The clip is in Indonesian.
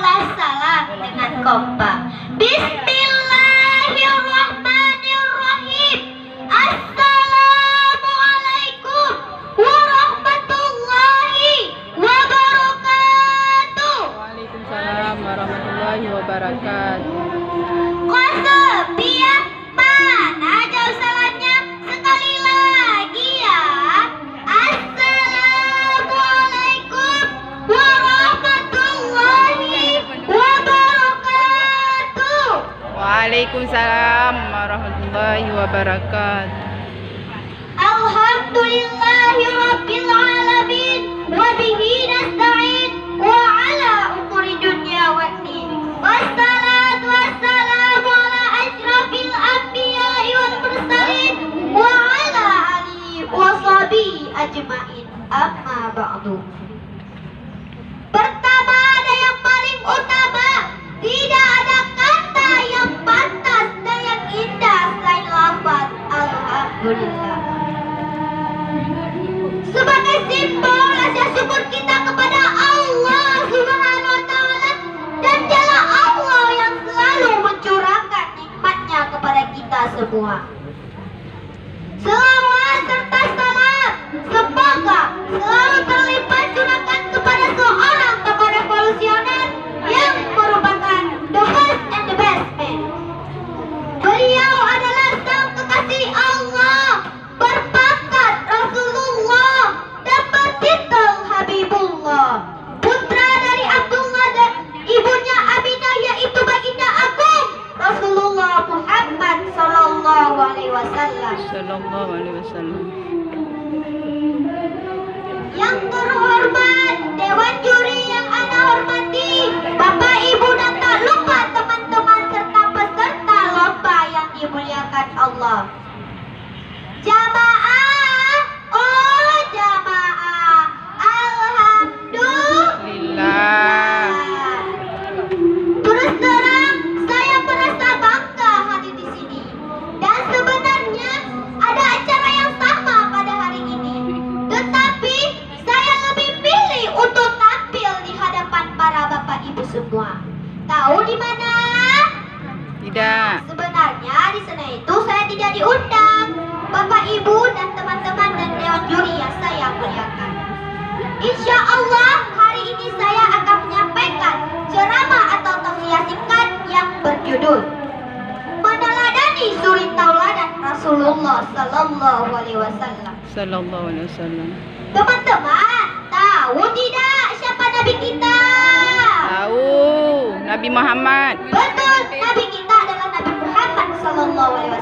balas salam dengan kompak. Bismillahirrahmanirrahim. Assalamualaikum warahmatullahi wabarakatuh. Waalaikumsalam warahmatullahi wabarakatuh. Qasabiah, mana jauh salahnya? Sekali lagi ya. Assalamualaikum warahmatullahi wabarakatuh. Waalaikumsalam warahmatullahi wabarakatuh. Alhamdulillahi rabbil alamin wa bihi nasta'in wa ala umuri dunya waddin. Wassalatu wassalamu ala asyrafil anbiya'i wal mursalin wa ala alihi wa sahbihi ajmain. Amma ba'du. Pertama ada yang paling utama, tidak ada kata yang pantas dan yang indah selain lafaz alhamdulillah. Sebagai simbol rasa syukur kita kepada Allah Subhanahu wa Ta'ala, dan dialah Allah yang selalu mencurahkan nikmatnya kepada kita semua. Selawat serta salam semoga selalu terlimpah curahkan kepada seorang tokoh revolusioner yang merupakan the first and the best man. Beliau adalah sang kekasih Allah, berpangkat Rasulullah dan bertitel Habibullah, putra dari Abdullah dan ibunya Aminah, yaitu baginda agung Rasulullah Muhammad sallallahu alaihi wasallam. Sallallahu alaihi wasallam. Yang terhormat Dewan Juri yang ana hormati, Bapak Ibu dan tak lupa teman-teman serta peserta lomba yang dimuliakan Allah. Jamaah, oh jamaah, alhamdulillah. Terus terang saya merasa bangga hadir di sini. Dan sebenarnya ada acara yang sama pada hari ini. Tetapi saya lebih pilih untuk tampil di hadapan para bapak ibu semua. Tahu di mana? Tidak. Sebenarnya di sana itu saya tidak diundang. Bapak ibu dan teman-teman dan dewan juri yang saya muliakan. Insya Allah hari ini saya akan menyampaikan ceramah atau tausiah singkat yang berjudul Meneladani Suri Tauladan Rasulullah Sallallahu Alaihi Wasallam. Sallallahu alaihi wasallam. Teman-teman, tahu tidak siapa Nabi kita? Tahu, Nabi Muhammad. Betul, Nabi kita adalah Nabi Muhammad Sallallahu Alaihi